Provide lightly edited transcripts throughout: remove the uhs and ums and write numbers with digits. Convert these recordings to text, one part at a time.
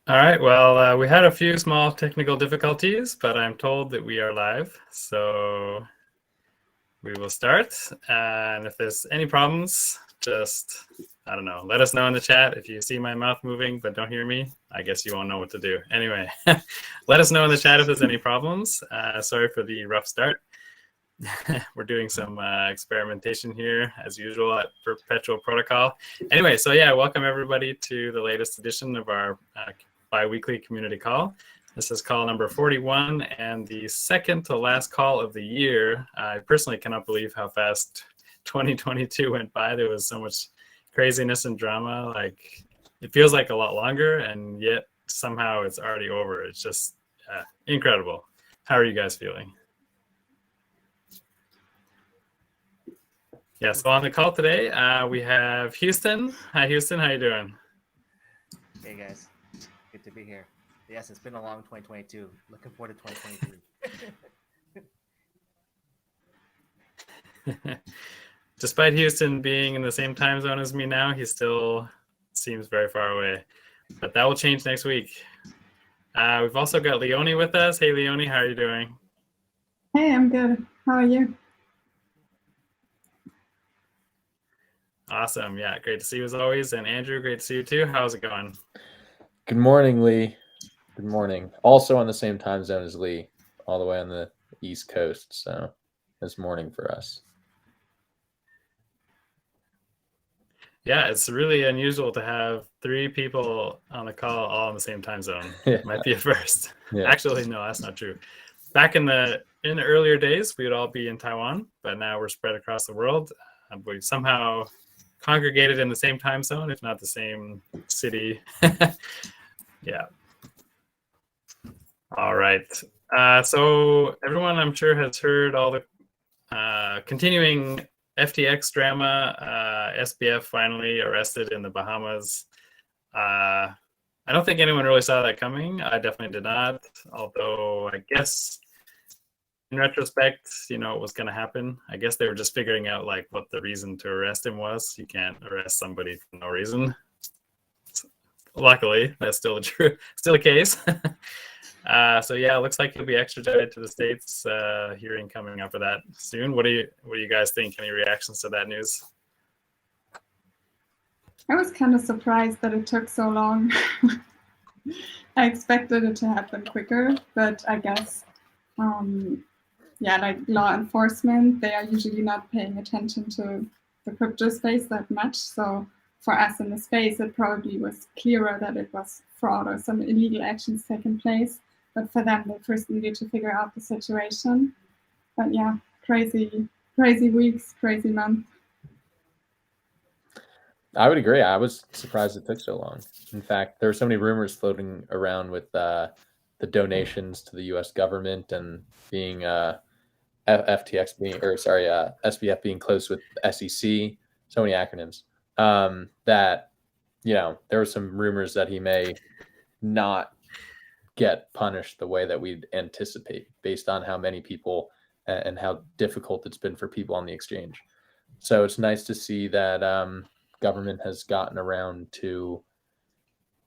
All right, well, we had a few small technical difficulties, but I'm told that we are live, so we will start. And if there's any problems, just, I don't know, let us know in the chat. If you see my mouth moving but don't hear me, I guess you won't know what to do. Anyway, let us know in the chat if there's any problems. Sorry for the rough start. We're doing some experimentation here, as usual, at Perpetual Protocol. Anyway, so yeah, welcome everybody to the latest edition of our bi-weekly community call. This is call number 41 and the second to last call of the year. I personally cannot believe how fast 2022 went by. There was so much craziness and drama. Like, it feels like a lot longer, and yet somehow it's already over. It's just incredible. How are you guys feeling? Yeah, so on the call today, we have Houston. Hi, Houston. How you doing? Hey, guys. Good to be here. Yes, it's been a long 2022. Looking forward to 2023. Despite Houston being in the same time zone as me now, he still seems very far away. But that will change next week. We've also got Leonie with us. Hey, Leonie, how are you doing? Hey, I'm good. How are you? Awesome. Yeah, great to see you as always. And Andrew, great to see you too. How's it going? Good morning, Lee. Good morning. Also on the same time zone as Lee, all the way on the East Coast. So it's morning for us. Yeah, it's really unusual to have three people on the call all in the same time zone. Yeah. Might be a first. Yeah. Actually, no, that's not true. Back in the earlier days, we would all be in Taiwan, but now we're spread across the world. We've somehow congregated in the same time zone, if not the same city. Yeah. All right. So everyone, I'm sure, has heard all the continuing FTX drama. SBF finally arrested in the Bahamas. I don't think anyone really saw that coming. I definitely did not, although I guess in retrospect, you know, it was going to happen. I guess they were just figuring out like what the reason to arrest him was. You can't arrest somebody for no reason. Luckily, that's still the case. So yeah, it looks like he'll be extradited to the States. Hearing coming up for that soon. What do you guys think? Any reactions to that news? I was kind of surprised that it took so long. I expected it to happen quicker, but I guess, yeah, like law enforcement, they are usually not paying attention to the crypto space that much. So for us in the space, it probably was clearer that it was fraud or some illegal actions taking place. But for them, they first needed to figure out the situation. But yeah, crazy weeks, crazy month. I would agree. I was surprised it took so long. In fact, there were so many rumors floating around with the donations to the U.S. government and being FTX being, or sorry, SBF being close with SEC. So many acronyms. That, you know, there were some rumors that he may not get punished the way that we'd anticipate based on how many people and how difficult it's been for people on the exchange. So it's nice to see that government has gotten around to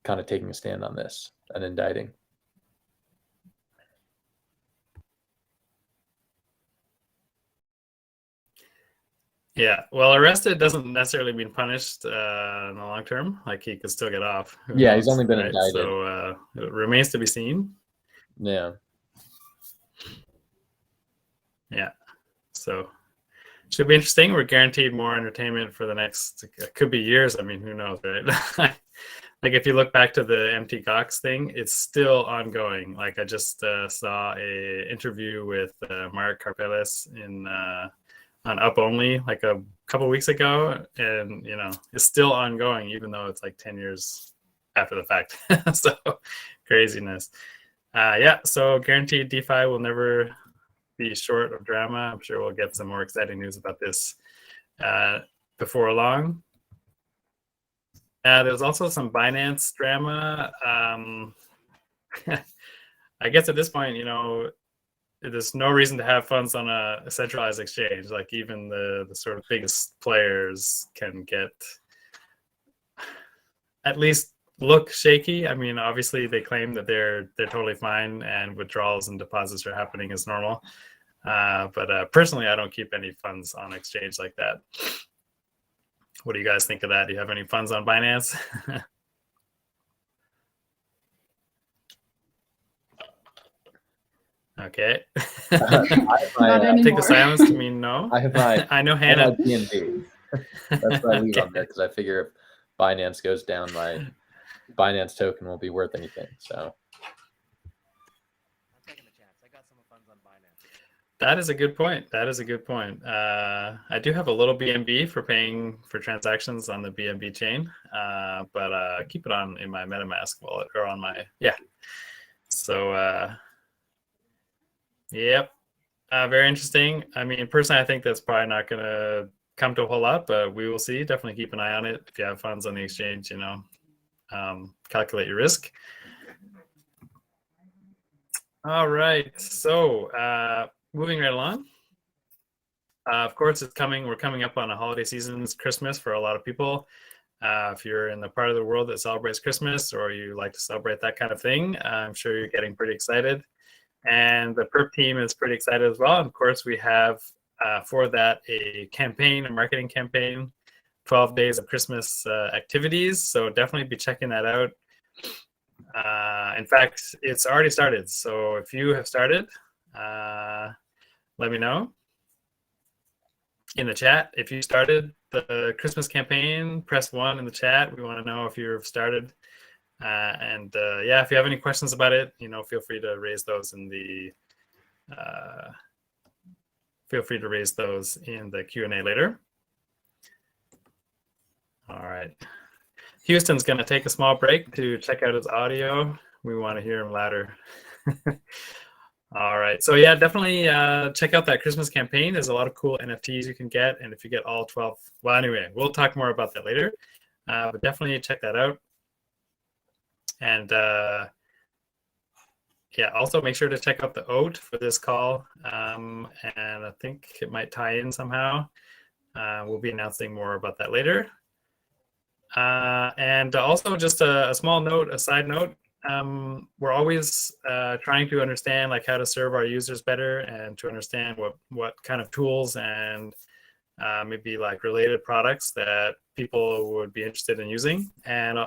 kind of taking a stand on this and indicting. Yeah, well, arrested doesn't necessarily mean punished in the long term. Like, he could still get off. Yeah, he's only been indicted. So it remains to be seen. Yeah. Yeah. So should be interesting. We're guaranteed more entertainment for the next, it could be years. I mean, who knows, right? Like, if you look back to the MT Cox thing, it's still ongoing. Like, I just saw a interview with Mark Karpeles on Up Only like a couple weeks ago, and you know, it's still ongoing even though it's like 10 years after the fact. So craziness. Yeah, so guaranteed DeFi will never be short of drama. I'm sure we'll get some more exciting news about this before long. There's also some Binance drama. I guess at this point, you know, there's no reason to have funds on a centralized exchange. Like, even the sort of biggest players can get at least look shaky. I mean, obviously they claim that they're totally fine and withdrawals and deposits are happening as normal. But personally, I don't keep any funds on exchange like that. What do you guys think of that? Do you have any funds on Binance? Okay. Not Take the anymore. silence to mean no. I have my I know I have Hannah. my BNB. That's what I leave on Okay. there because I figure if Binance goes down, my Binance token won't be worth anything. So I'm taking the chance. I got some funds on Binance. That is a good point. That is a good point. I do have a little BNB for paying for transactions on the BNB chain, but keep it on in my MetaMask wallet or on my, yeah. So, yep, very interesting. I mean, personally, I think that's probably not going to come to a whole lot, but we will see. Definitely keep an eye on it. If you have funds on the exchange, you know, calculate your risk. All right. So, moving right along. Of course, it's coming. We're coming up on a holiday season. It's Christmas for a lot of people. If you're in the part of the world that celebrates Christmas or you like to celebrate that kind of thing, I'm sure you're getting pretty excited. And the Perp team is pretty excited as well. And of course, we have for that a campaign, a marketing campaign, 12 days of Christmas activities. So definitely be checking that out. In fact, it's already started. So if you have started, let me know in the chat. If you started the Christmas campaign, press 1 in the chat. We want to know if you've started. Yeah, if you have any questions about it, you know, feel free to raise those in the Q&A later. All right. Houston's going to take a small break to check out his audio. We want to hear him louder. All right. So yeah, definitely check out that Christmas campaign. There's a lot of cool NFTs you can get. And if you get all 12, well, anyway, we'll talk more about that later. But definitely check that out. And yeah, also make sure to check out the OAT for this call. And I think it might tie in somehow. We'll be announcing more about that later. And also just a small note, a side note, we're always trying to understand like how to serve our users better and to understand what kind of tools and maybe like related products that people would be interested in using. And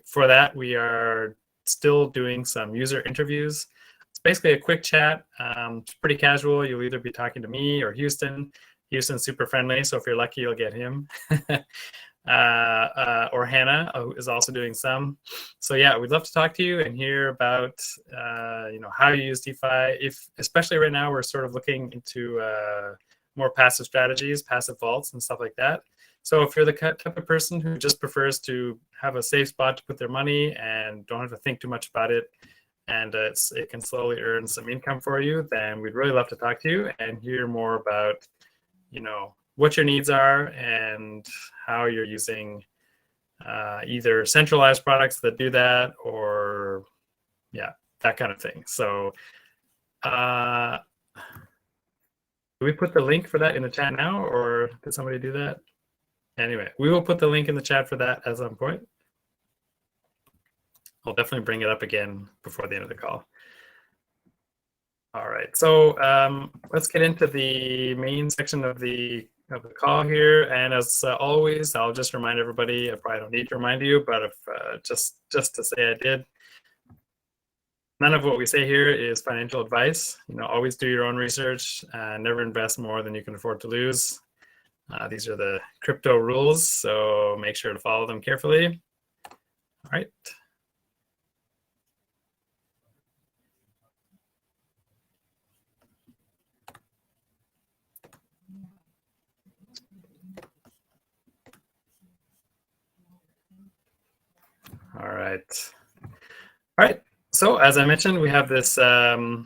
for that, we are still doing some user interviews. It's basically a quick chat. It's pretty casual. You'll either be talking to me or Houston. Houston's super friendly, so if you're lucky, you'll get him. Or Hannah, who is also doing some. So yeah, we'd love to talk to you and hear about you know, how you use DeFi. If especially right now, we're sort of looking into more passive strategies, passive vaults, and stuff like that. So if you're the type of person who just prefers to have a safe spot to put their money and don't have to think too much about it, and it can slowly earn some income for you, then we'd really love to talk to you and hear more about, you know, what your needs are and how you're using either centralized products that do that or, yeah, that kind of thing. So do we put the link for that in the chat now, or did somebody do that? Anyway, we will put the link in the chat for that at some point. I'll definitely bring it up again before the end of the call. All right, so let's get into the main section of the call here. And as always, I'll just remind everybody, I probably don't need to remind you, but if just to say I did, none of what we say here is financial advice. You know, always do your own research and never invest more than you can afford to lose. These are the crypto rules, so make sure to follow them carefully. All right. All right. All right. So as I mentioned, we have this 12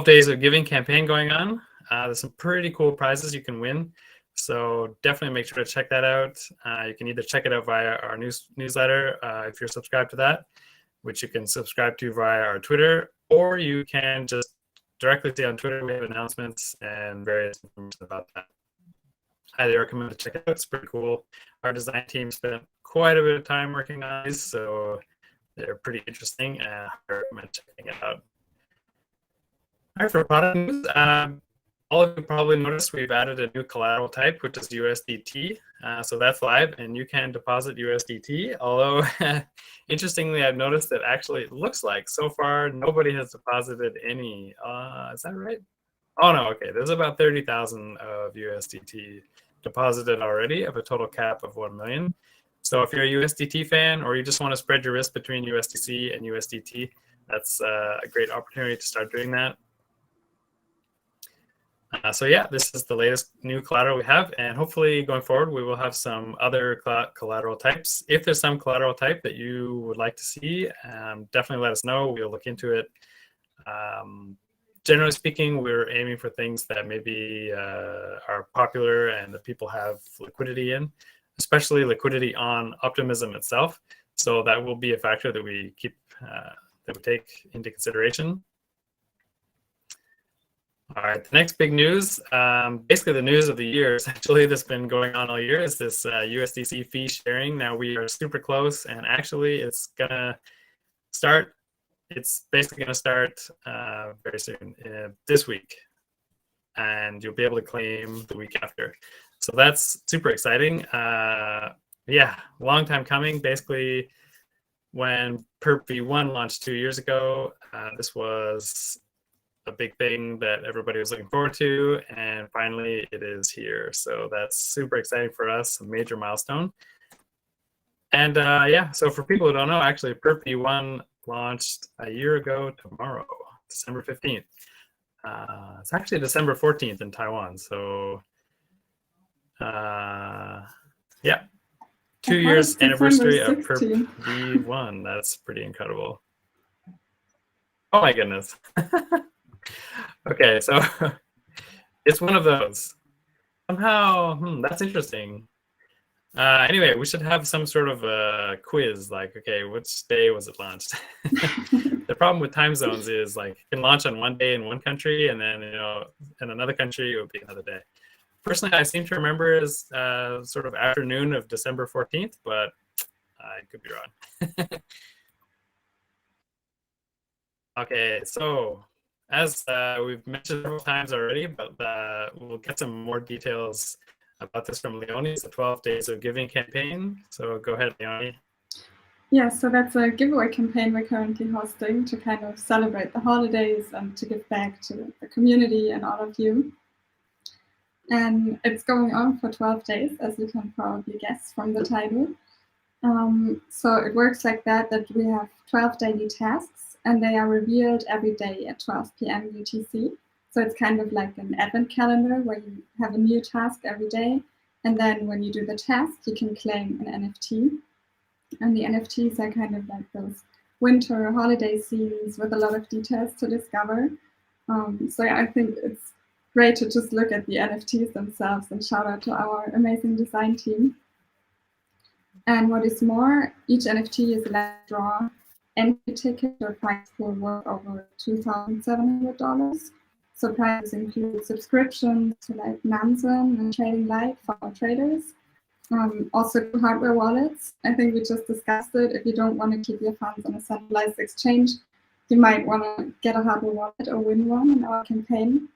days of giving campaign going on. There's some pretty cool prizes you can win. So definitely make sure to check that out. You can either check it out via our newsletter if you're subscribed to that, which you can subscribe to via our Twitter, or you can just directly see on Twitter. We have announcements and various information about that. highly recommend to check it out. It's pretty cool. Our design team spent quite a bit of time working on these, so they're pretty interesting, and I recommend checking it out. All right, for product news, all of you probably noticed we've added a new collateral type, which is USDT. So that's live, and you can deposit USDT. Although, interestingly, I've noticed that actually it looks like so far nobody has deposited any. Is that right? Oh no, okay. There's about 30,000 of USDT deposited already, of a total cap of 1 million. So if you're a USDT fan, or you just want to spread your risk between USDC and USDT, that's a great opportunity to start doing that. So yeah, this is the latest new collateral we have, and hopefully going forward we will have some other collateral types. If there's some collateral type that you would like to see, definitely let us know. We'll look into it. Generally speaking, we're aiming for things that maybe are popular and that people have liquidity in, especially liquidity on Optimism itself. So that will be a factor that we keep that we take into consideration. All right, the next big news, basically the news of the year, essentially, that's been going on all year, is this USDC fee sharing. Now we are super close, and actually it's gonna start. It's basically gonna start very soon, this week, and you'll be able to claim the week after. So that's super exciting. Yeah, long time coming. Basically, when Perp V1 launched 2 years ago, this was a big thing that everybody was looking forward to, and finally it is here. So that's super exciting for us, a major milestone. And yeah, so for people who don't know, actually Perp V1 launched a year ago tomorrow, December 15th. It's actually December 14th in Taiwan. So yeah, 2 years anniversary of Perp V1. That's pretty incredible. Oh my goodness. Okay, so it's one of those. Somehow, that's interesting. Anyway, we should have some sort of a quiz, like, okay, which day was it launched? The problem with time zones is, like, it can launch on one day in one country, and then, you know, in another country, it would be another day. Personally, I seem to remember it as sort of afternoon of December 14th, but I could be wrong. Okay, so as we've mentioned several times already, but we'll get some more details about this from Leonie. It's the 12 Days of Giving campaign. So go ahead, Leonie. Yeah, so that's a giveaway campaign we're currently hosting to kind of celebrate the holidays and to give back to the community and all of you. And it's going on for 12 days, as you can probably guess from the title. So it works like that we have 12 daily tasks, and they are revealed every day at 12 p.m. UTC. So it's kind of like an advent calendar where you have a new task every day. And then when you do the task, you can claim an NFT. And the NFTs are kind of like those winter holiday scenes with a lot of details to discover. So yeah, I think it's great to just look at the NFTs themselves, and shout out to our amazing design team. And what is more, each NFT is a live draw entry ticket or prize pool worth over $2,700. So prizes include subscriptions to like Nansen and Trading Light for our traders. Also hardware wallets. I think we just discussed it. If you don't want to keep your funds on a centralized exchange, you might want to get a hardware wallet or win one in our campaign.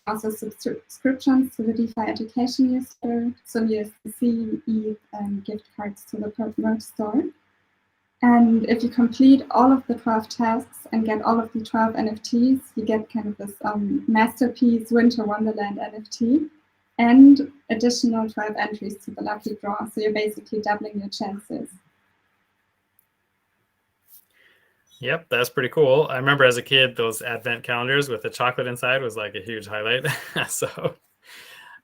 Also subscriptions to the DeFi education newsletter, some USDC, ETH, and gift cards to the Perp merch store. And if you complete all of the 12 tasks and get all of the 12 NFTs, you get kind of this masterpiece Winter Wonderland NFT and additional 12 entries to the lucky draw. So you're basically doubling your chances. Yep, that's pretty cool. I remember as a kid, those advent calendars with the chocolate inside was like a huge highlight. So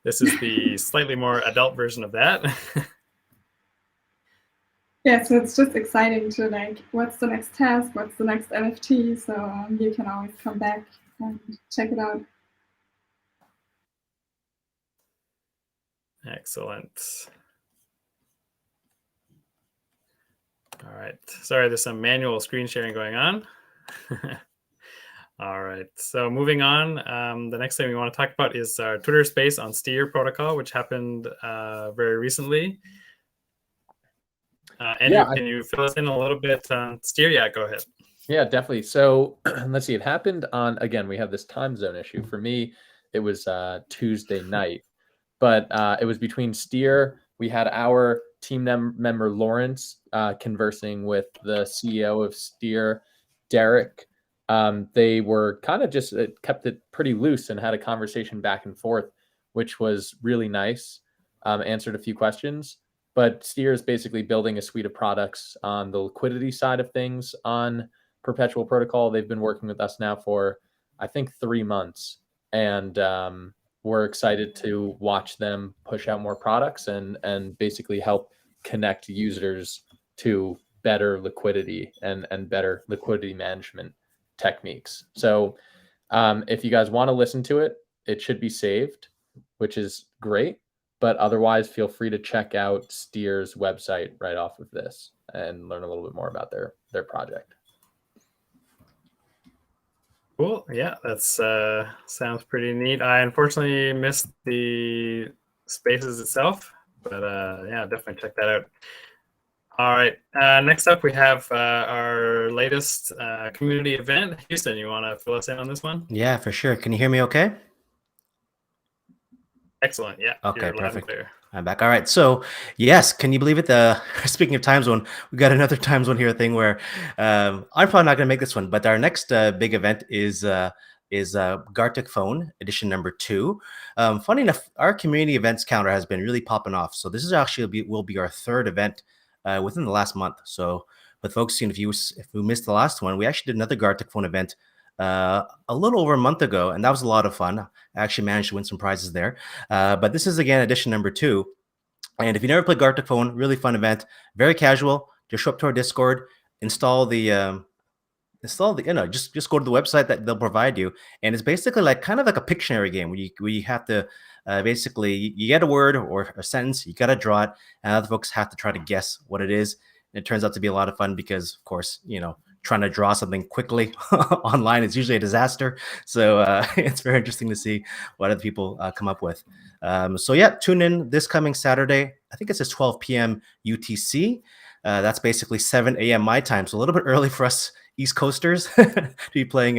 this is the slightly more adult version of that. Yeah, so it's just exciting to like, what's the next task? What's the next NFT? So you can always come back and check it out. Excellent. All right. Sorry, there's some manual screen sharing going on. All All right. So moving on, the next thing we want to talk about is our Twitter Space on Steer protocol, which happened very recently. Andrew, can you fill us in a little bit on Steer? Yeah, go ahead. Yeah, definitely. So let's see. It happened on, again, we have this time zone issue. For me, it was Tuesday night, but it was between Steer. We had our team member Lawrence conversing with the CEO of Steer, Derek. They were kind of just kept it pretty loose and had a conversation back and forth, which was really nice. Answered a few questions. But Steer is basically building a suite of products on the liquidity side of things on Perpetual Protocol. They've been working with us now for, I think, 3 months. And we're excited to watch them push out more products and basically help connect users to better liquidity and better liquidity management techniques. So if you guys want to listen to it, it should be saved, which is great. But otherwise, feel free to check out Steer's website right off of this and learn a little bit more about their project. Cool. Yeah, that's sounds pretty neat. I unfortunately missed the spaces itself, but yeah, definitely check that out. All right. Next up, we have our latest community event. Houston, you want to fill us in on this one? Yeah, for sure. Can you hear me okay? Excellent. Yeah. Okay, you're loud and perfect. clear. I'm back. All right. So yes, can you believe it? Speaking of time zone, we got another time zone here thing where I'm probably not going to make this one, but our next big event is Gartic Phone edition number 2. Funny enough, our community events counter has been really popping off. So this is actually will be our 3rd event within the last month. So, but folks, if we missed the last one, we actually did another Gartic Phone event a little over a month ago, and that was a lot of fun. I actually managed to win some prizes there. But this is again edition number 2. And if you never played Gartic Phone, really fun event, very casual. Just show up to our Discord, just go to the website that they'll provide you, and it's basically like kind of like a Pictionary game where you have to basically you get a word or a sentence, you got to draw it, and other folks have to try to guess what it is. And it turns out to be a lot of fun because, of course, trying to draw something quickly online is usually a disaster. So it's very interesting to see what other people come up with. So yeah, tune in this coming Saturday. I think it says 12 p.m. UTC. That's basically 7 a.m. my time. So a little bit early for us East Coasters to be playing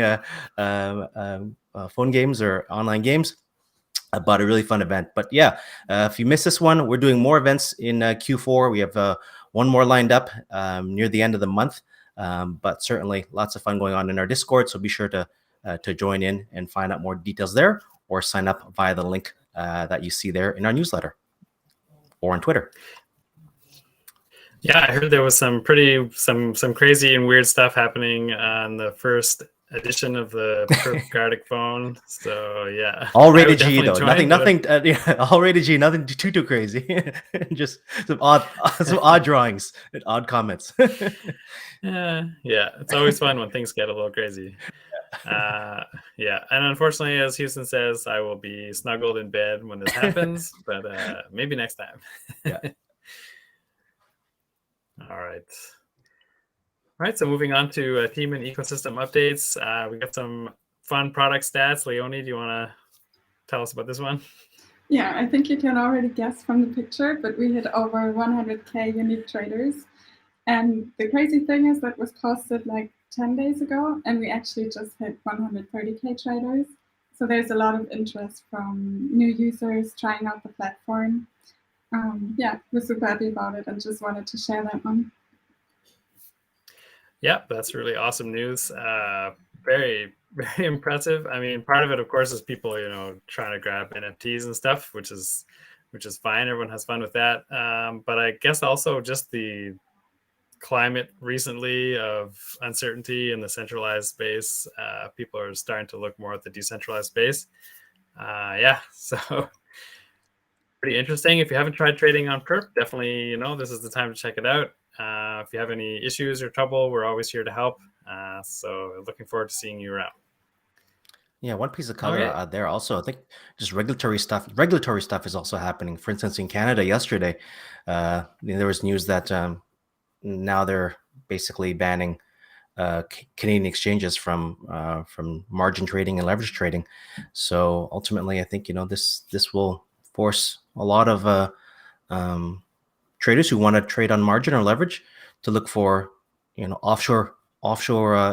phone games or online games. But a really fun event. But yeah, if you missed this one, we're doing more events in Q4. We have one more lined up near the end of the month. But certainly lots of fun going on in our Discord. So be sure to join in and find out more details there, or sign up via the link that you see there in our newsletter or on Twitter. Yeah, I heard there was some crazy and weird stuff happening on the first edition of the Perp Gartic phone. So yeah, all rated G though. Nothing. All rated G. Nothing too crazy. Just some odd drawings and odd comments. Yeah, it's always fun when things get a little crazy. Yeah, and unfortunately, as Houston says, I will be snuggled in bed when this happens, but maybe next time. Yeah. All right, so moving on to team and ecosystem updates. We got some fun product stats. Leonie, do you want to tell us about this one? Yeah, I think you can already guess from the picture, but we hit over 100K unique traders. And the crazy thing is that was posted like 10 days ago, and we actually just hit 130K traders. So there's a lot of interest from new users trying out the platform. Yeah, we're super happy about it and just wanted to share that one. Yeah, that's really awesome news. Very, very impressive. I mean, part of it, of course, is people, trying to grab NFTs and stuff, which is fine. Everyone has fun with that. But I guess also just the climate recently of uncertainty in the centralized space. People are starting to look more at the decentralized space. Yeah, so pretty interesting. If you haven't tried trading on Perp, definitely, this is the time to check it out. If you have any issues or trouble, we're always here to help. So looking forward to seeing you around. Yeah, one piece of color there also, I think just regulatory stuff is also happening. For instance, in Canada yesterday, there was news that now they're basically banning Canadian exchanges from margin trading and leverage trading. So ultimately, I think this will force a lot of traders who want to trade on margin or leverage to look for offshore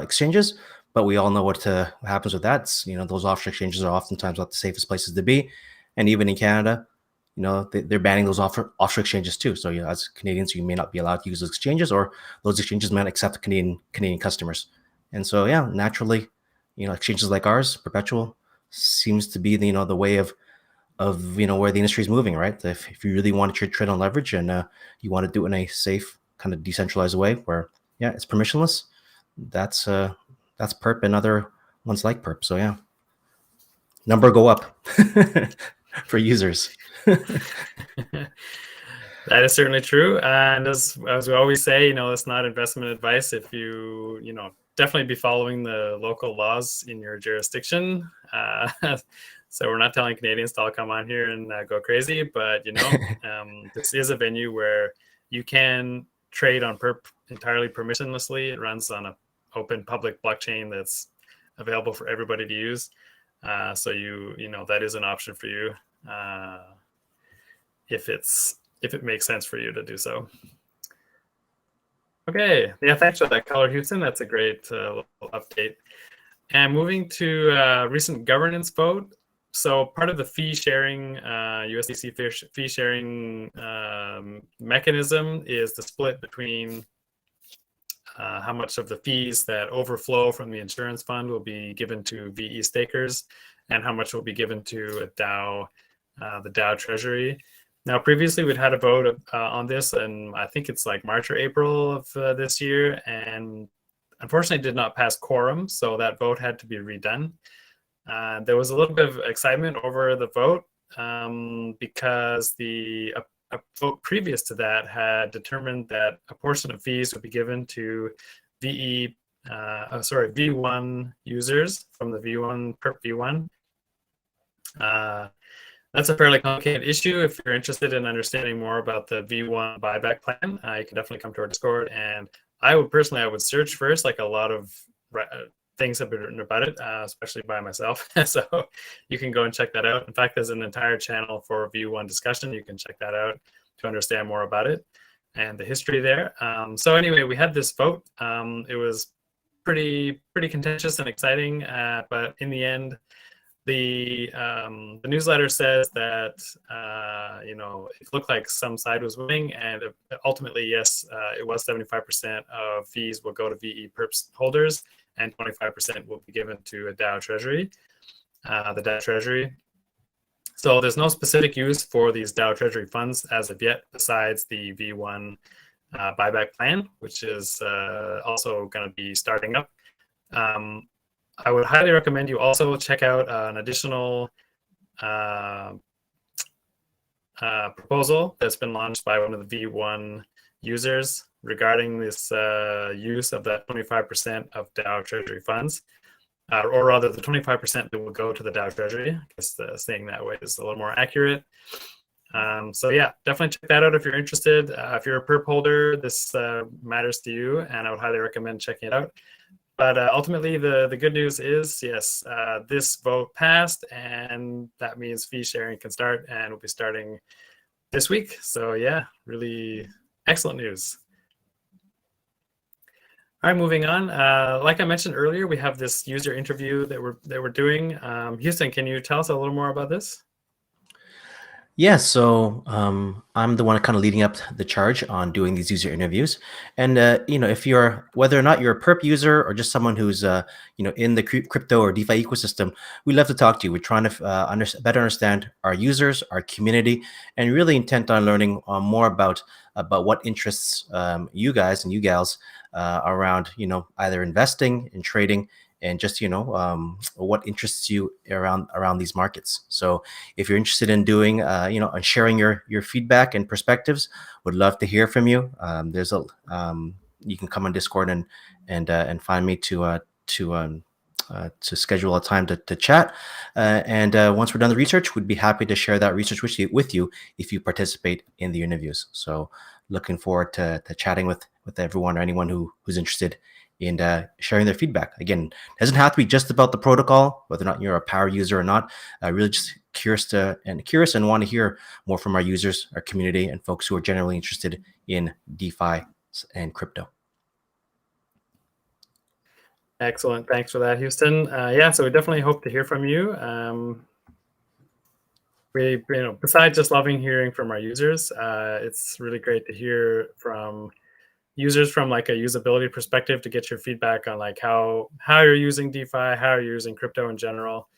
exchanges. But we all know what happens with that. Those offshore exchanges are oftentimes not the safest places to be, and even in Canada, they're banning those offshore exchanges too. So as Canadians, you may not be allowed to use those exchanges, or those exchanges may not accept Canadian customers. And so naturally, exchanges like ours, Perpetual, seems to be the way of where the industry is moving, right? If you really want to trade on leverage and you want to do it in a safe, kind of decentralized way where it's permissionless, that's Perp and other ones like Perp. So number go up for users. That is certainly true. And as we always say, it's not investment advice. If you definitely be following the local laws in your jurisdiction. So we're not telling Canadians to all come on here and go crazy, but this is a venue where you can trade on Perp entirely permissionlessly. It runs on an open public blockchain that's available for everybody to use. So that is an option for you if it makes sense for you to do so. Okay, yeah, thanks for that, Caller Houston. That's a great little update. And moving to recent governance vote. So part of the fee sharing, USDC fee sharing mechanism is the split between how much of the fees that overflow from the insurance fund will be given to VE stakers and how much will be given to a DAO, the DAO treasury. Now, previously we'd had a vote on this, and I think it's like March or April of this year, and unfortunately did not pass quorum, so that vote had to be redone. There was a little bit of excitement over the vote because a vote previous to that had determined that a portion of fees would be given to V1 users from the V1 Perp V1. That's a fairly complicated issue. If you're interested in understanding more about the V1 buyback plan, you can definitely come to our Discord. And I would search first, like a lot of things have been written about it, especially by myself. So you can go and check that out. In fact, there's an entire channel for V1 discussion. You can check that out to understand more about it and the history there. So anyway, we had this vote. It was pretty contentious and exciting, but in the end, the newsletter says that it looked like some side was winning, and ultimately, yes, it was 75% of fees will go to VE Perps holders, and 25% will be given to a DAO treasury, the DAO treasury. So there's no specific use for these DAO treasury funds as of yet, besides the V1 buyback plan, which is also going to be starting up. I would highly recommend you also check out an additional proposal that's been launched by one of the V1 users regarding this use of that 25% of DAO treasury funds, or rather the 25% that will go to the DAO treasury. I guess saying that way is a little more accurate. So yeah, definitely check that out if you're interested. If you're a Perp holder, this matters to you, and I would highly recommend checking it out. But ultimately, the good news is, yes, this vote passed, and that means fee sharing can start, and will be starting this week. So yeah, really excellent news. All right, moving on. Like I mentioned earlier, we have this user interview that we're doing. Houston, can you tell us a little more about this? Yeah, so I'm the one kind of leading up the charge on doing these user interviews. And if you're, whether or not you're a Perp user or just someone who's in the crypto or DeFi ecosystem, we love to talk to you. We're trying to better understand our users, our community, and really intent on learning more about what interests you guys and you gals around either investing and trading, and just what interests you around these markets. So if you're interested in doing and sharing your feedback and perspectives, would love to hear from you. You can come on Discord and find me to schedule a time to chat. And once we're done the research, we'd be happy to share that research with you if you participate in the interviews. So looking forward to chatting with everyone or anyone who's interested in sharing their feedback. Again, it doesn't have to be just about the protocol, whether or not you're a power user or not. Really just curious and want to hear more from our users, our community, and folks who are generally interested in DeFi and crypto. Excellent. Thanks for that, Houston. Yeah, so we definitely hope to hear from you. We, besides just loving hearing from our users, it's really great to hear from users from like a usability perspective, to get your feedback on like how you're using DeFi, how you're using crypto in general,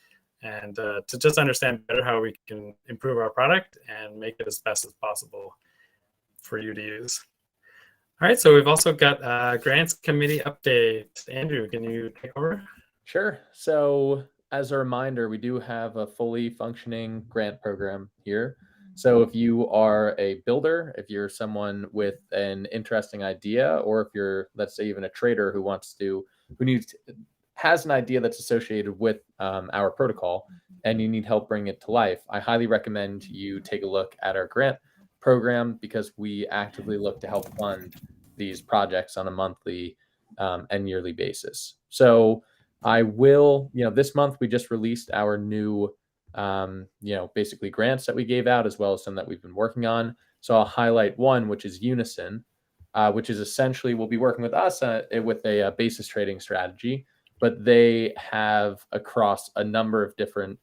and to just understand better how we can improve our product and make it as best as possible for you to use. All right, so we've also got grants committee update. Andrew, can you take over? Sure. So as a reminder, we do have a fully functioning grant program here. So if you are a builder, if you're someone with an interesting idea, or if you're, let's say, even a trader who has an idea that's associated with our protocol, and you need help bring it to life, I highly recommend you take a look at our grant program, because we actively look to help fund these projects on a monthly and yearly basis. So I will, this month we just released our new, basically grants that we gave out, as well as some that we've been working on. So I'll highlight one, which is Unison, which is essentially, will be working with us with a basis trading strategy, but they have across a number of different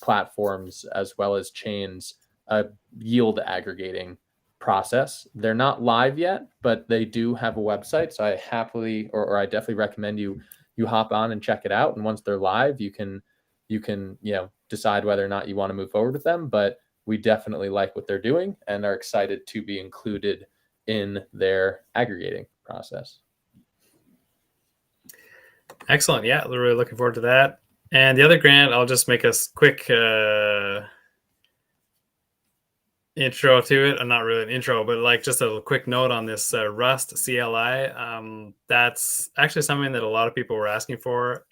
platforms as well as chains, a yield aggregating process. They're not live yet, but they do have a website. So I happily, or I definitely recommend you hop on and check it out. And once they're live, you can decide whether or not you want to move forward with them. But we definitely like what they're doing and are excited to be included in their aggregating process. Excellent. Yeah, we're really looking forward to that. And the other grant, I'll just make a quick intro to it. Not really an intro, but like just a quick note on this Rust CLI. That's actually something that a lot of people were asking for.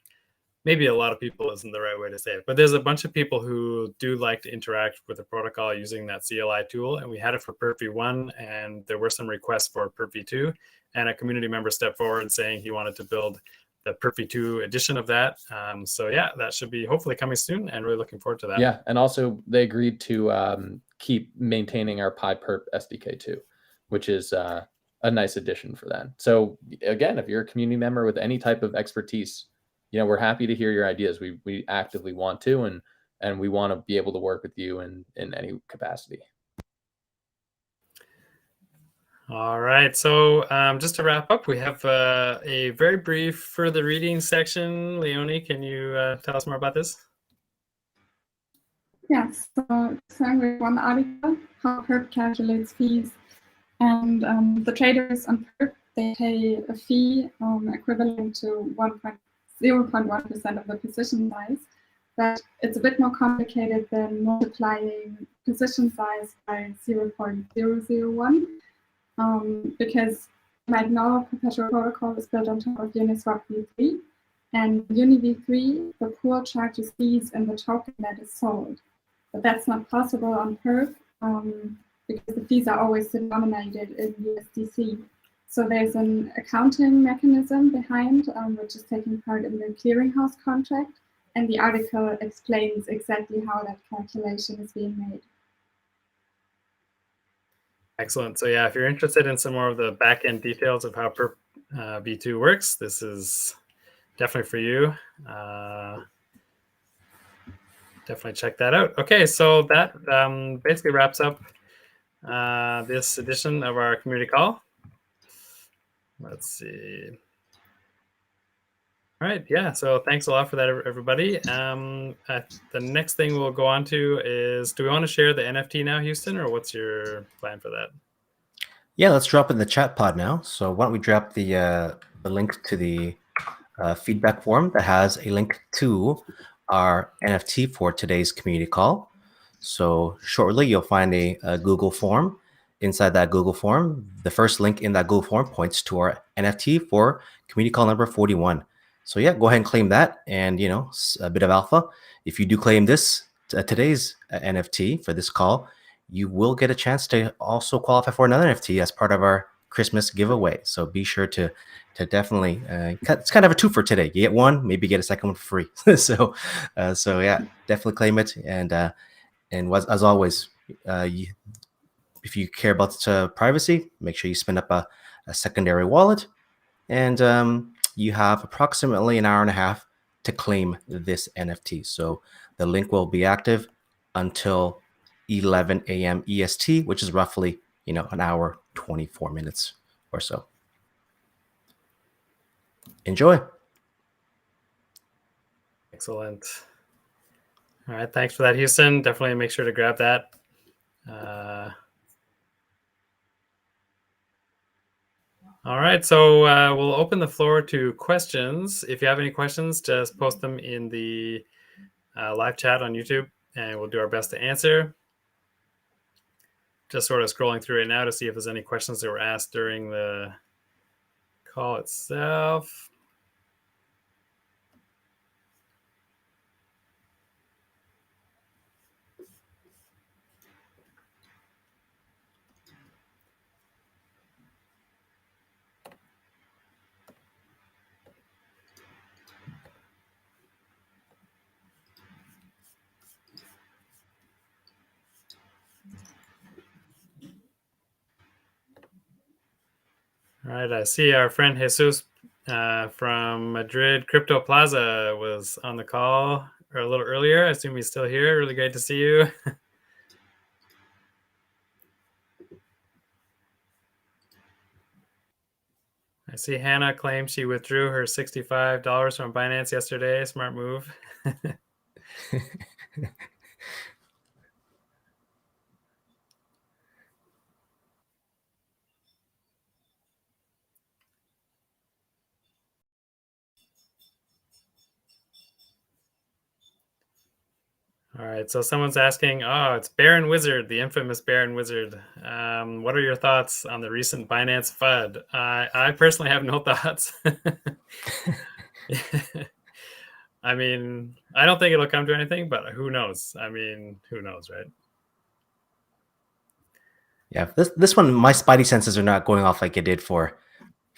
Maybe a lot of people isn't the right way to say it, but there's a bunch of people who do like to interact with the protocol using that CLI tool. And we had it for Perp v1, and there were some requests for Perp v2, and a community member stepped forward saying he wanted to build the Perp v2 edition of that. So yeah, that should be hopefully coming soon, and really looking forward to that. Yeah, and also they agreed to keep maintaining our PyPerp SDK too, which is a nice addition for that. So again, if you're a community member with any type of expertise, we're happy to hear your ideas. We actively want to, and we want to be able to work with you in any capacity. All right, so just to wrap up, we have a very brief further reading section. Leonie, can you tell us more about this? Yes, so starting with one article, how Perp calculates fees. And the traders on Perp, they pay a fee equivalent to 0.1% of the position size. But it's a bit more complicated than multiplying position size by 0.001. Because you might know Perpetual Protocol is built on top of Uniswap v3, and Uni v3, the pool charges fees in the token that is sold. But that's not possible on Perp because the fees are always denominated in USDC. So there's an accounting mechanism behind, which is taking part in the clearinghouse contract, and the article explains exactly how that calculation is being made. Excellent. So yeah, if you're interested in some more of the back-end details of how Perp v2 works, this is definitely for you. Definitely check that out. Okay, so that basically wraps up this edition of our community call. Let's see. All right, yeah, so thanks a lot for that, everybody. The next thing we'll go on to is, do we want to share the NFT now, Houston, or what's your plan for that? Yeah, let's drop in the chat pod now. So why don't we drop the link to the feedback form that has a link to our NFT for today's community call. So shortly, you'll find a Google form. Inside that Google form, the first link in that Google form points to our NFT for community call number 41. So yeah, go ahead and claim that, and a bit of alpha. If you do claim this today's NFT for this call, you will get a chance to also qualify for another NFT as part of our Christmas giveaway. So be sure to definitely, it's kind of a two for today. You get one, maybe get a second one for free. So yeah, definitely claim it. And as always, if you care about privacy, make sure you spin up a secondary wallet. And you have approximately an hour and a half to claim this NFT. So the link will be active until 11 a.m. EST, which is roughly, an hour, 24 minutes or so. Enjoy. Excellent. All right, thanks for that, Houston. Definitely make sure to grab that. All right, so we'll open the floor to questions. If you have any questions, just post them in the live chat on YouTube, and we'll do our best to answer. Just sort of scrolling through it now to see if there's any questions that were asked during the call itself. All right, I see our friend Jesus from Madrid Crypto Plaza was on the call or a little earlier. I assume he's still here. Really great to see you. I see Hannah claims she withdrew her $65 from Binance yesterday. Smart move. All right, so someone's asking, it's Baron Wizard, the infamous Baron Wizard. What are your thoughts on the recent Binance FUD? I personally have no thoughts. I mean, I don't think it'll come to anything, but who knows? I mean, who knows, right? Yeah, this one, my spidey senses are not going off like it did for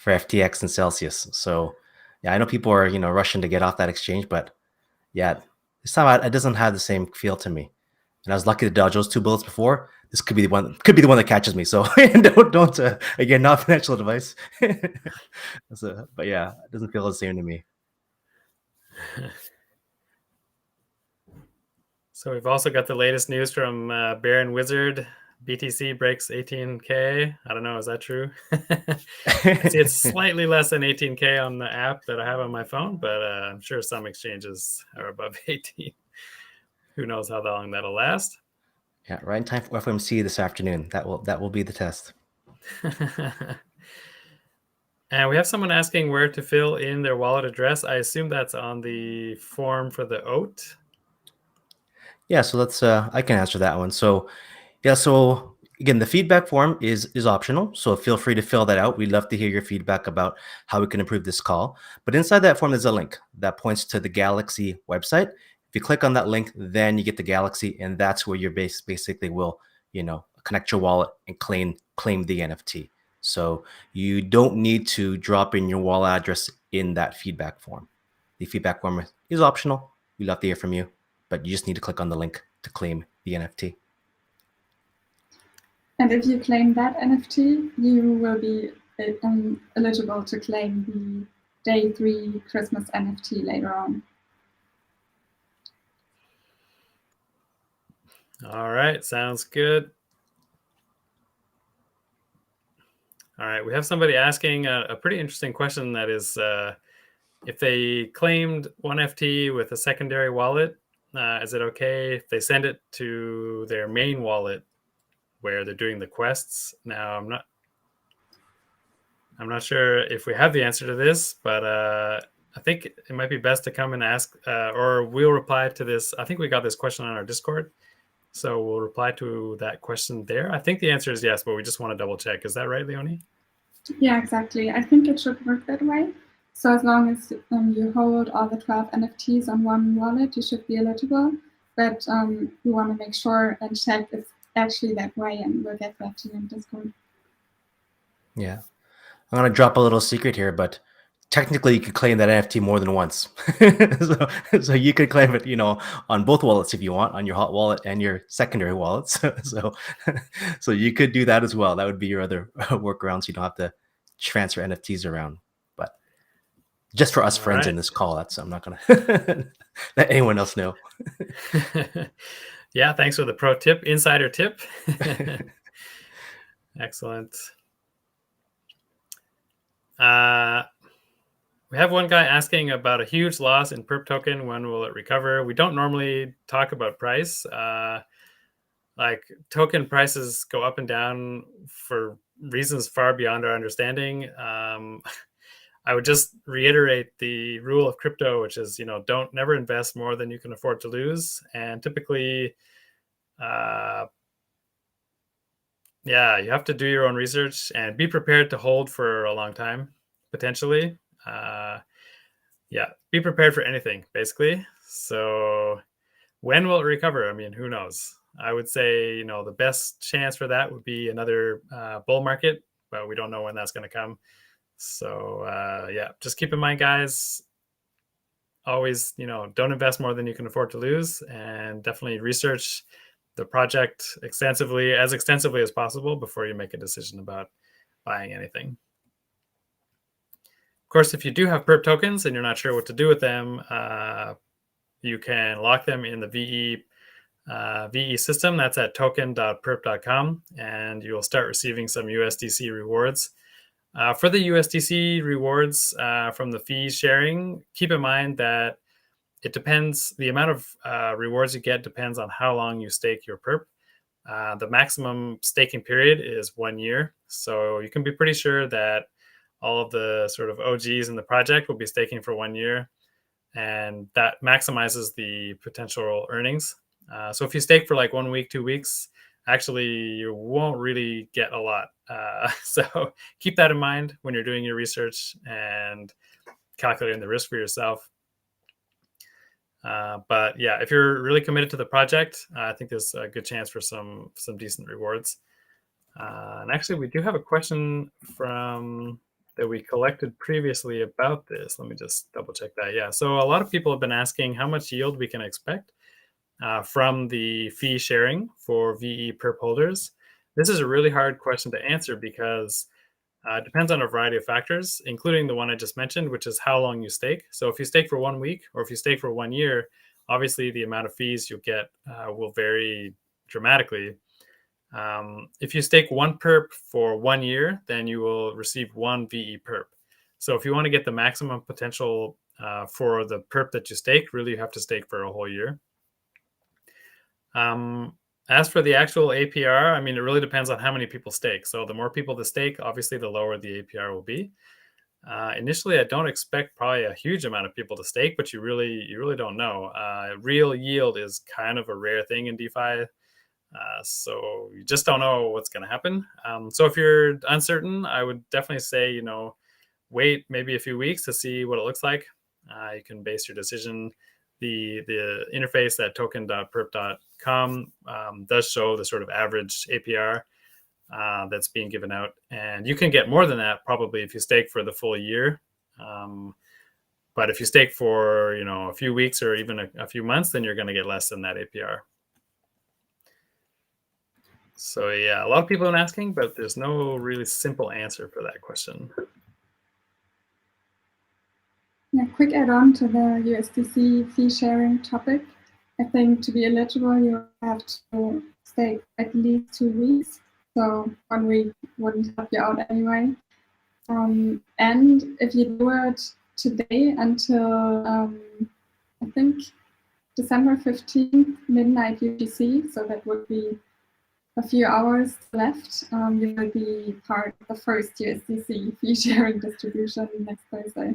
FTX and Celsius. So yeah, I know people are rushing to get off that exchange, but yeah, this time it doesn't have the same feel to me. And I was lucky to dodge those two bullets before. This could be the one. Could be the one that catches me. So don't again, not financial advice. But yeah, it doesn't feel the same to me. So we've also got the latest news from Baron Wizard. BTC breaks 18K. I don't know. Is that true? I see it's slightly less than 18K on the app that I have on my phone, but I'm sure some exchanges are above 18. Who knows how long that'll last? Yeah, right in time for FOMC this afternoon. That will be the test. And we have someone asking where to fill in their wallet address. I assume that's on the form for the OAT. Yeah, so let's I can answer that one. So yeah, so again, the feedback form is optional, so feel free to fill that out. We'd love to hear your feedback about how we can improve this call. But inside that form, there's a link that points to the Galaxy website. If you click on that link, then you get the Galaxy, and that's where you basically will, connect your wallet and claim the NFT. So you don't need to drop in your wallet address in that feedback form. The feedback form is optional. We'd love to hear from you, but you just need to click on the link to claim the NFT. And if you claim that NFT, you will be eligible to claim the Day 3 Christmas NFT later on. All right, sounds good. All right, we have somebody asking a pretty interesting question that is, if they claimed one FT with a secondary wallet, is it okay if they send it to their main wallet where they're doing the quests? Now, I'm not sure if we have the answer to this, but I think it might be best to come and ask, or we'll reply to this. I think we got this question on our Discord, so we'll reply to that question there. I think the answer is yes, but we just want to double check. Is that right, Leonie? Yeah, exactly. I think it should work that way. So as long as you hold all the 12 NFTs on one wallet, you should be eligible. But we want to make sure and check it's actually that way, and we'll get back to you in Discord. Yeah. I'm going to drop a little secret here, but technically you could claim that NFT more than once. so you could claim it, on both wallets if you want, on your hot wallet and your secondary wallets. So you could do that as well. That would be your other workaround, so you don't have to transfer NFTs around. But just for us All friends right. in this call, I'm not going to let anyone else know. Yeah, thanks for the pro tip, insider tip. Excellent. We have one guy asking about a huge loss in Perp token. When will it recover? We don't normally talk about price. Like token prices go up and down for reasons far beyond our understanding. I would just reiterate the rule of crypto, which is, don't never invest more than you can afford to lose. And typically, you have to do your own research and be prepared to hold for a long time, potentially. Be prepared for anything, basically. So when will it recover? I mean, who knows? I would say, the best chance for that would be another bull market, but we don't know when that's going to come. So just keep in mind, guys, always, don't invest more than you can afford to lose, and definitely research the project extensively as possible before you make a decision about buying anything. Of course, if you do have Perp tokens and you're not sure what to do with them, you can lock them in the VE system. That's at token.perp.com, and you will start receiving some USDC rewards. For the USDC rewards from the fee sharing, keep in mind that it depends. The amount of rewards you get depends on how long you stake your perp. The maximum staking period is 1 year. So you can be pretty sure that all of the sort of OGs in the project will be staking for 1 year. And that maximizes the potential earnings. So if you stake for like 1 week, 2 weeks, actually you won't really get a lot. So keep that in mind when you're doing your research and calculating the risk for yourself. But yeah, if you're really committed to the project, I think there's a good chance for some decent rewards. And actually, we do have a question that we collected previously about this. Let me just double check that. Yeah, so a lot of people have been asking how much yield we can expect from the fee sharing for VE perp holders. This is a really hard question to answer because it depends on a variety of factors, including the one I just mentioned, which is how long you stake. So if you stake for 1 week or if you stake for 1 year, obviously the amount of fees you'll get will vary dramatically. If you stake one perp for 1 year, then you will receive one VE perp. So if you want to get the maximum potential for the perp that you stake, really you have to stake for a whole year. As for the actual APR, I mean, it really depends on how many people stake. So the more people that stake, obviously the lower the APR will be. Initially, I don't expect probably a huge amount of people to stake, but you really don't know. Real yield is kind of a rare thing in DeFi. So you just don't know what's going to happen. So if you're uncertain, I would definitely say, wait maybe a few weeks to see what it looks like. You can base your decision. The interface at token.perp.com does show the sort of average APR that's being given out. And you can get more than that probably if you stake for the full year. But if you stake for, a few weeks or even a few months, then you're going to get less than that APR. So yeah, a lot of people have been asking, but there's no really simple answer for that question. Yeah, quick add-on to the USDC fee sharing topic. I think to be eligible, you have to stake at least 2 weeks. So 1 week wouldn't help you out anyway. And if you do it today until, I think, December 15th, midnight UTC, so that would be a few hours left, you will be part of the first USDC fee sharing distribution next Thursday.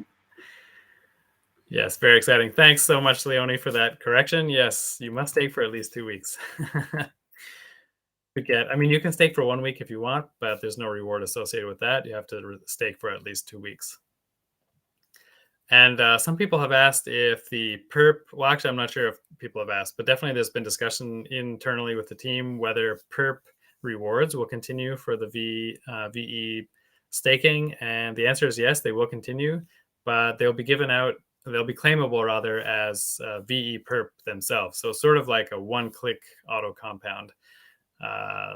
Yes, very exciting. Thanks so much, Leonie, for that correction. Yes, you must stake for at least 2 weeks. You can stake for 1 week if you want, but there's no reward associated with that. You have to stake for at least 2 weeks. And some people have asked if the perp, well, actually, I'm not sure if people have asked, but definitely there's been discussion internally with the team whether perp rewards will continue for the VE staking? And the answer is yes, they will continue, but they'll be given out, they'll be claimable rather as VE Perp themselves. So sort of like a one-click auto compound,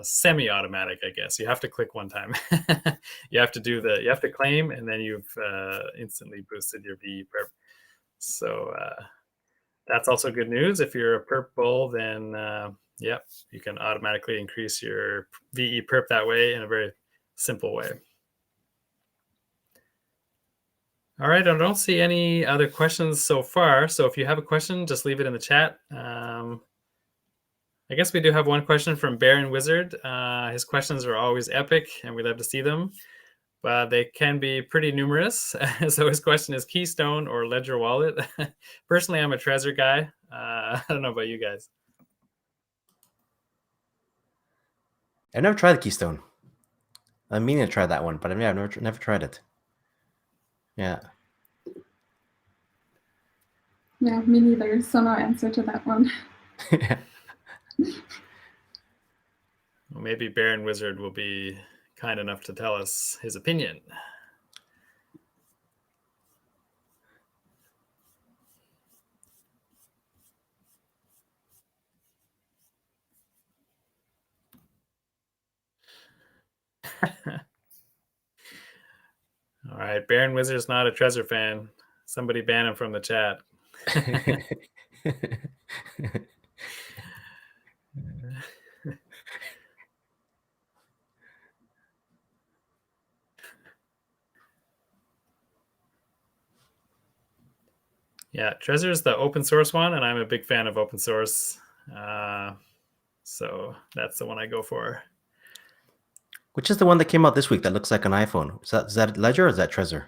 semi-automatic, I guess. You have to click one time. You have to claim, and then you've instantly boosted your VE Perp. So that's also good news. If you're a Perp bull, then yep, you can automatically increase your VE Perp that way in a very simple way. All right, I don't see any other questions so far. So if you have a question, just leave it in the chat. I guess we do have one question from Baron Wizard. His questions are always epic, and we love to see them, but they can be pretty numerous. So his question is Keystone or Ledger Wallet. Personally, I'm a Trezor guy. I don't know about you guys. I've never tried the Keystone. I'm meaning to try that one, but I've never tried it. Yeah. Yeah, me neither. So no answer to that one. Well, maybe Baron Wizard will be kind enough to tell us his opinion. All right, Baron Wizard's not a Trezor fan. Somebody ban him from the chat. Yeah, Trezor is the open source one, and I'm a big fan of open source. So that's the one I go for. Which is the one that came out this week that looks like an iPhone? Is that Ledger or is that Trezor?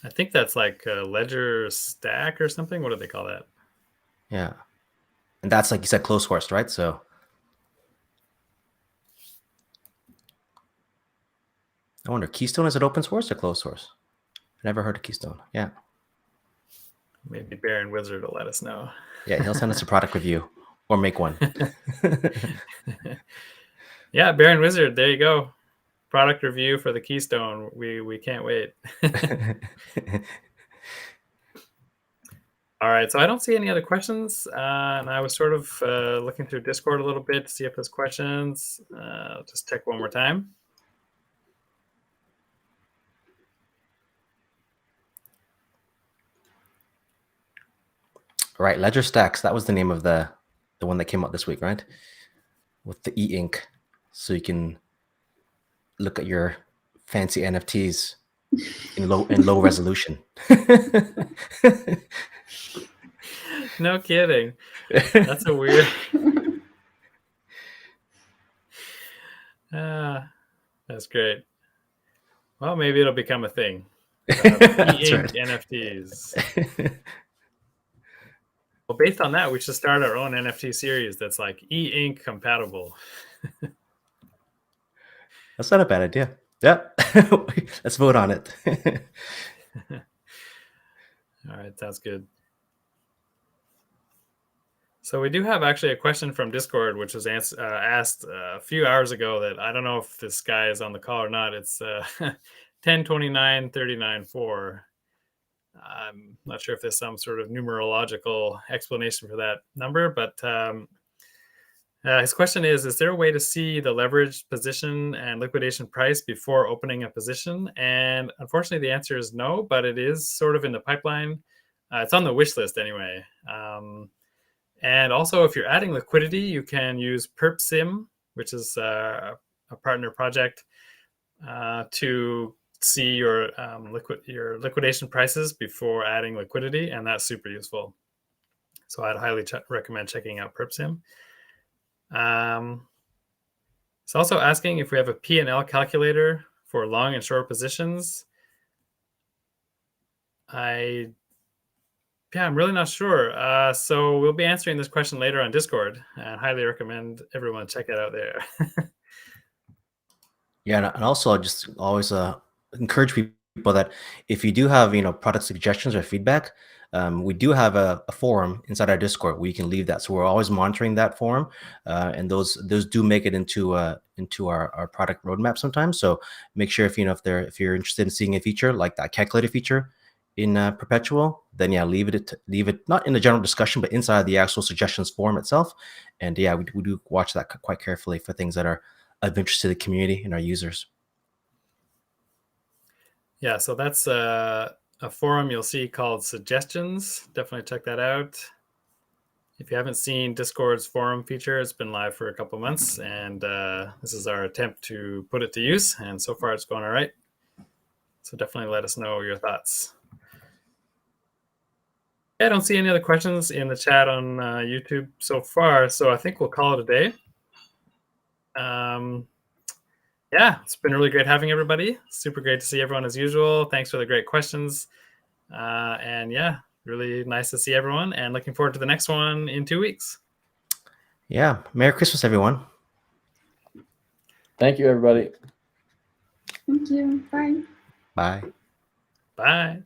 I think that's like a Ledger Stack or something. What do they call that? Yeah. And that's, like you said, closed sourced, right? So I wonder, Keystone, is it open source or closed source? I never heard of Keystone. Yeah. Maybe Baron Wizard will let us know. Yeah, he'll send us a product review or make one. Yeah, Baron Wizard, there you go. Product review for the Keystone. We can't wait. All right, so I don't see any other questions. And I was sort of looking through Discord a little bit to see if there's questions. Just check one more time. Right, Ledger Stacks. That was the name of the one that came out this week, right? With the e-ink, so you can look at your fancy NFTs in low resolution. No kidding. That's a weird. That's great. Well, maybe it'll become a thing. E-ink NFTs. Well, based on that, we should start our own NFT series that's like e-ink compatible. That's not a bad idea. Yeah. Let's vote on it. All right, sounds good. So we do have actually a question from Discord, which was asked a few hours ago that I don't know if this guy is on the call or not. It's 102939.4. I'm not sure if there's some sort of numerological explanation for that number, but his question is there a way to see the leveraged position and liquidation price before opening a position? And unfortunately, the answer is no, but it is sort of in the pipeline. It's on the wish list anyway. And also, if you're adding liquidity, you can use Perp Sim, which is a partner project, to see your liquidation prices before adding liquidity, and that's super useful. So I'd highly recommend checking out Perp Sim. It's also asking if we have a P&L calculator for long and short positions. I'm really not sure. So we'll be answering this question later on Discord, and highly recommend everyone check it out there. Yeah, and also I just always encourage people that if you do have product suggestions or feedback, we do have a forum inside our Discord where you can leave that. So we're always monitoring that forum, and those do make it into our product roadmap sometimes. So make sure if you're interested in seeing a feature like that calculator feature in Perpetual, then yeah, leave it not in the general discussion, but inside the actual suggestions forum itself. And yeah, we do watch that quite carefully for things that are of interest to the community and our users. Yeah, so that's a forum you'll see called Suggestions. Definitely check that out. If you haven't seen Discord's forum feature, it's been live for a couple months, and this is our attempt to put it to use, and so far it's going all right. So definitely let us know your thoughts. I don't see any other questions in the chat on YouTube so far, so I think we'll call it a day. Yeah, it's been really great having everybody. Super great to see everyone as usual. Thanks for the great questions. And yeah, really nice to see everyone, and looking forward to the next one in 2 weeks. Yeah, Merry Christmas, everyone. Thank you, everybody. Thank you. Bye. Bye. Bye.